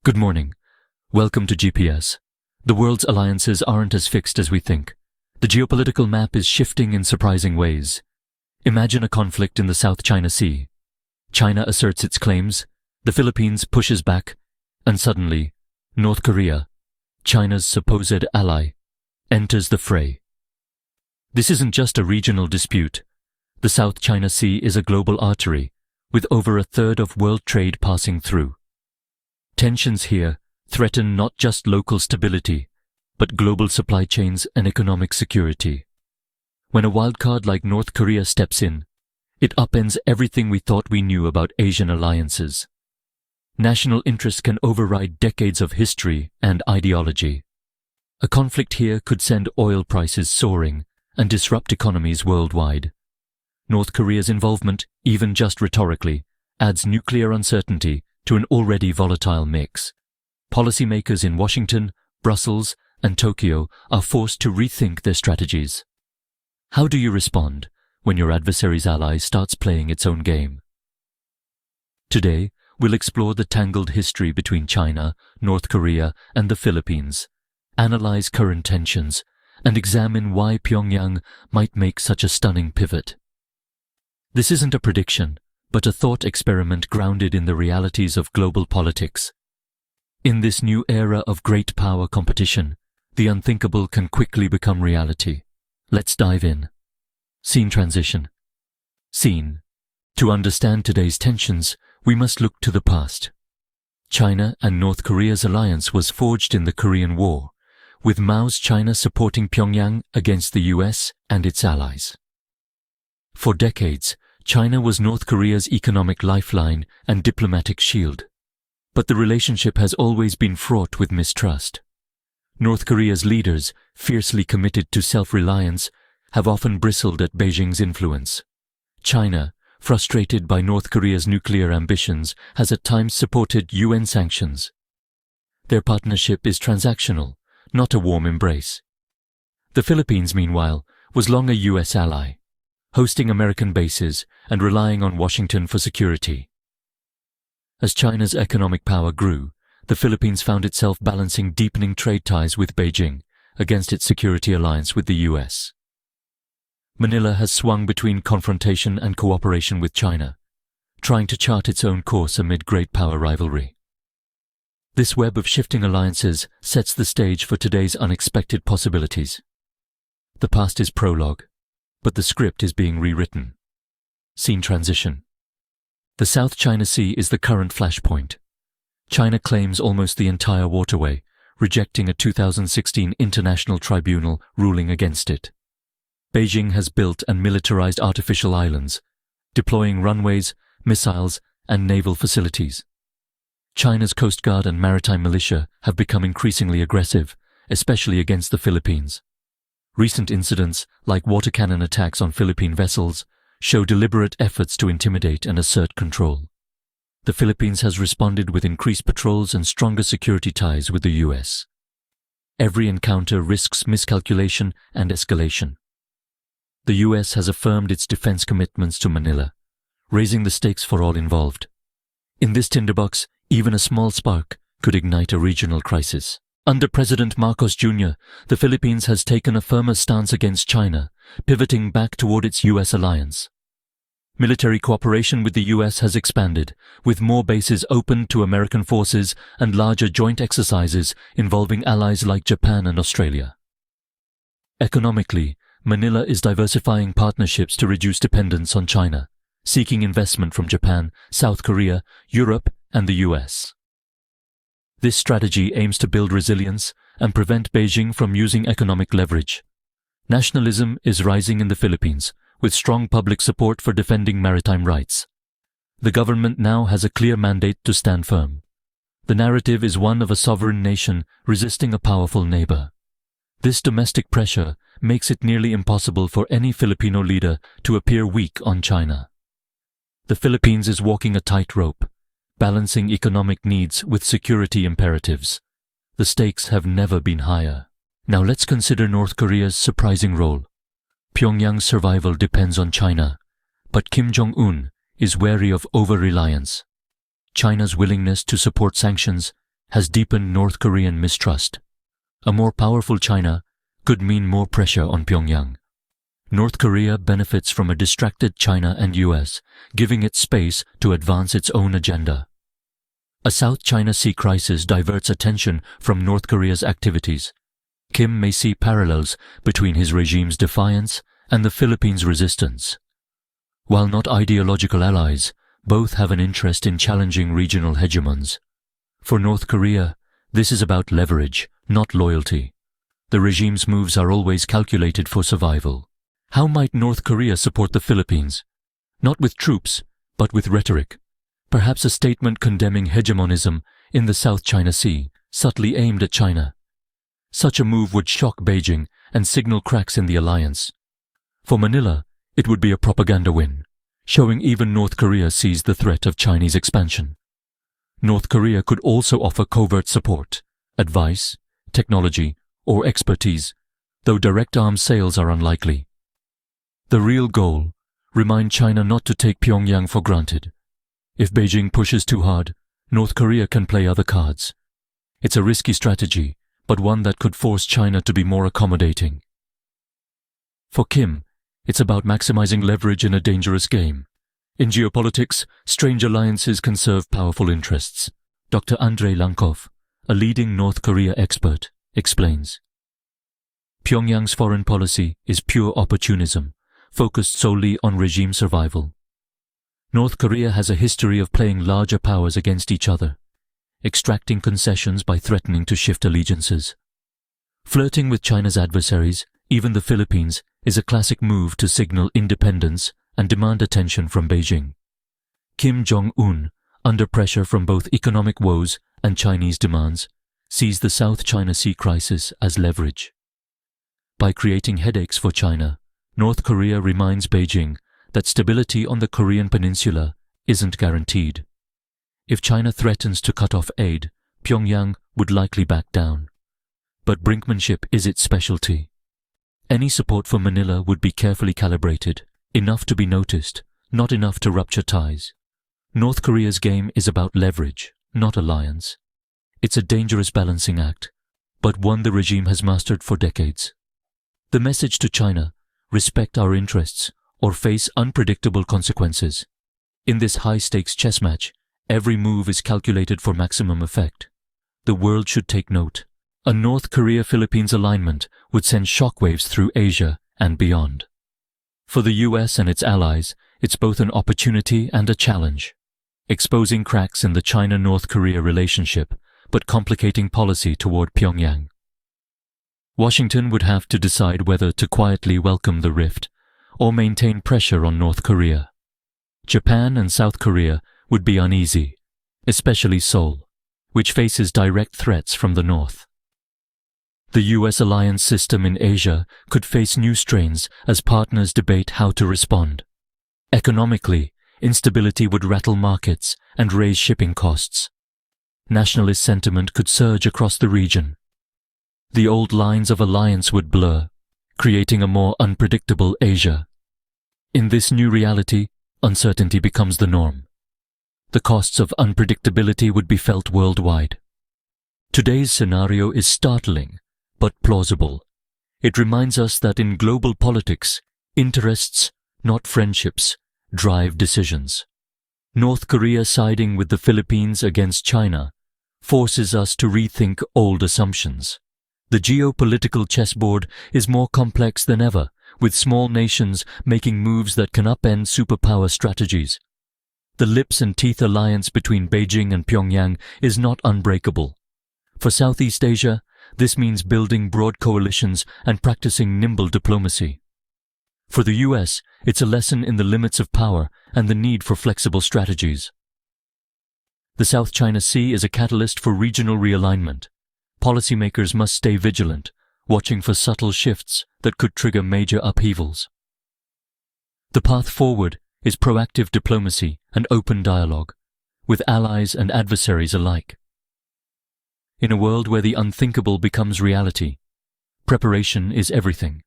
Good morning. Welcome to GPS. The world's alliances aren't as fixed as we think. The geopolitical map is shifting in surprising ways. Imagine a conflict in the South China Sea. China asserts its claims, the Philippines pushes back, and suddenly, North Korea, China's supposed ally, enters the fray. This isn't just a regional dispute. The South China Sea is a global artery, with over a third of world trade passing through. Tensions here threaten not just local stability, but global supply chains and economic security. When a wildcard like North Korea steps in, it upends everything we thought we knew about Asian alliances. National interest can override decades of history and ideology. A conflict here could send oil prices soaring and disrupt economies worldwide. North Korea's involvement, even just rhetorically, adds nuclear uncertainty to an already volatile mix. Policymakers in Washington, Brussels, and Tokyo are forced to rethink their strategies. How do you respond when your adversary's ally starts playing its own game? Today, we'll explore the tangled history between China, North Korea, and the Philippines, analyze current tensions, and examine why Pyongyang might make such a stunning pivot. This isn't a prediction, but a thought experiment grounded in the realities of global politics. In this new era of great power competition, the unthinkable can quickly become reality. Let's dive in. Scene transition. Scene. To understand today's tensions, we must look to the past. China and North Korea's alliance was forged in the Korean War, with Mao's China supporting Pyongyang against the US and its allies. For decades, China was North Korea's economic lifeline and diplomatic shield. But the relationship has always been fraught with mistrust. North Korea's leaders, fiercely committed to self-reliance, have often bristled at Beijing's influence. China, frustrated by North Korea's nuclear ambitions, has at times supported UN sanctions. Their partnership is transactional, not a warm embrace. The Philippines, meanwhile, was long a US ally, hosting American bases and relying on Washington for security. As China's economic power grew, the Philippines found itself balancing deepening trade ties with Beijing against its security alliance with the US. Manila has swung between confrontation and cooperation with China, trying to chart its own course amid great power rivalry. This web of shifting alliances sets the stage for today's unexpected possibilities. The past is prologue, but the script is being rewritten. Scene transition. The South China Sea is the current flashpoint. China claims almost the entire waterway, rejecting a 2016 international tribunal ruling against it. Beijing has built and militarized artificial islands, deploying runways, missiles, and naval facilities. China's Coast Guard and maritime militia have become increasingly aggressive, especially against the Philippines. Recent incidents, like water cannon attacks on Philippine vessels, show deliberate efforts to intimidate and assert control. The Philippines has responded with increased patrols and stronger security ties with the US. Every encounter risks miscalculation and escalation. The US has affirmed its defense commitments to Manila, raising the stakes for all involved. In this tinderbox, even a small spark could ignite a regional crisis. Under President Marcos Jr., the Philippines has taken a firmer stance against China, pivoting back toward its US alliance. Military cooperation with the US has expanded, with more bases open to American forces and larger joint exercises involving allies like Japan and Australia. Economically, Manila is diversifying partnerships to reduce dependence on China, seeking investment from Japan, South Korea, Europe, and the US. This strategy aims to build resilience and prevent Beijing from using economic leverage. Nationalism is rising in the Philippines, with strong public support for defending maritime rights. The government now has a clear mandate to stand firm. The narrative is one of a sovereign nation resisting a powerful neighbor. This domestic pressure makes it nearly impossible for any Filipino leader to appear weak on China. The Philippines is walking a tightrope, balancing economic needs with security imperatives. The stakes have never been higher. Now let's consider North Korea's surprising role. Pyongyang's survival depends on China, but Kim Jong-un is wary of over-reliance. China's willingness to support sanctions has deepened North Korean mistrust. A more powerful China could mean more pressure on Pyongyang. North Korea benefits from a distracted China and US, giving it space to advance its own agenda. A South China Sea crisis diverts attention from North Korea's activities. Kim may see parallels between his regime's defiance and the Philippines' resistance. While not ideological allies, both have an interest in challenging regional hegemons. For North Korea, this is about leverage, not loyalty. The regime's moves are always calculated for survival. How might North Korea support the Philippines? Not with troops, but with rhetoric. Perhaps a statement condemning hegemonism in the South China Sea, subtly aimed at China. Such a move would shock Beijing and signal cracks in the alliance. For Manila, it would be a propaganda win, showing even North Korea sees the threat of Chinese expansion. North Korea could also offer covert support, advice, technology, or expertise, though direct arms sales are unlikely. The real goal: remind China not to take Pyongyang for granted. If Beijing pushes too hard, North Korea can play other cards. It's a risky strategy, but one that could force China to be more accommodating. For Kim, it's about maximizing leverage in a dangerous game. In geopolitics, strange alliances can serve powerful interests. Dr. Andrei Lankov, a leading North Korea expert, explains. Pyongyang's foreign policy is pure opportunism, focused solely on regime survival. North Korea has a history of playing larger powers against each other, extracting concessions by threatening to shift allegiances. Flirting with China's adversaries, even the Philippines, is a classic move to signal independence and demand attention from Beijing. Kim Jong-un, under pressure from both economic woes and Chinese demands, sees the South China Sea crisis as leverage. By creating headaches for China, North Korea reminds Beijing that stability on the Korean peninsula isn't guaranteed. If China threatens to cut off aid, Pyongyang would likely back down. But brinkmanship is its specialty. Any support for Manila would be carefully calibrated, enough to be noticed, not enough to rupture ties. North Korea's game is about leverage, not alliance. It's a dangerous balancing act, but one the regime has mastered for decades. The message to China: respect our interests or face unpredictable consequences. In this high-stakes chess match, every move is calculated for maximum effect. The world should take note. A North Korea-Philippines alignment would send shockwaves through Asia and beyond. For the US and its allies, it's both an opportunity and a challenge, exposing cracks in the China-North Korea relationship, but complicating policy toward Pyongyang. Washington would have to decide whether to quietly welcome the rift or maintain pressure on North Korea. Japan and South Korea would be uneasy, especially Seoul, which faces direct threats from the north. The US alliance system in Asia could face new strains as partners debate how to respond. Economically, instability would rattle markets and raise shipping costs. Nationalist sentiment could surge across the region. The old lines of alliance would blur, creating a more unpredictable Asia. In this new reality, uncertainty becomes the norm. The costs of unpredictability would be felt worldwide. Today's scenario is startling, but plausible. It reminds us that in global politics, interests, not friendships, drive decisions. North Korea siding with the Philippines against China forces us to rethink old assumptions. The geopolitical chessboard is more complex than ever, with small nations making moves that can upend superpower strategies. The lips and teeth alliance between Beijing and Pyongyang is not unbreakable. For Southeast Asia, this means building broad coalitions and practicing nimble diplomacy. For the US, it's a lesson in the limits of power and the need for flexible strategies. The South China Sea is a catalyst for regional realignment. Policymakers must stay vigilant, watching for subtle shifts that could trigger major upheavals. The path forward is proactive diplomacy and open dialogue, with allies and adversaries alike. In a world where the unthinkable becomes reality, preparation is everything.